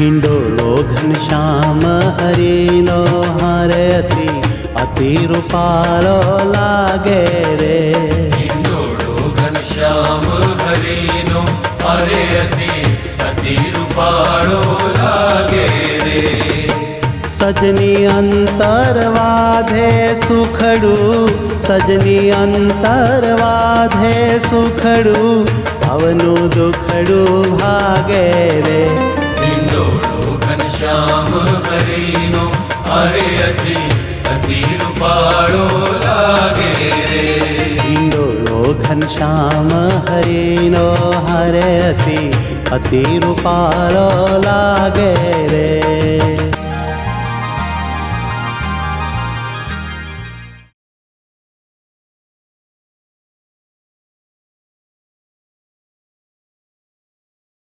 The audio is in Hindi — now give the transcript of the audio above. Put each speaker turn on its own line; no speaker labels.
हिंडोलो घनश्याम हरिनो हरे अति रूपालो लागे रे।
हिंडोलो घनश्याम हरिनो हरे अति रूपालो लागे रे।
सजनी अंतरवाधे सुखड़ू, सजनी अंतरवाधे सुखड़ू, पवनु दुखड़ू भागे रे।
हिंडोलो घनश्याम हरिनो हरे अति रूपालो लागे रे।
हिंडोलो घनश्याम हरिनो हरे अति रूपालो लागे रे।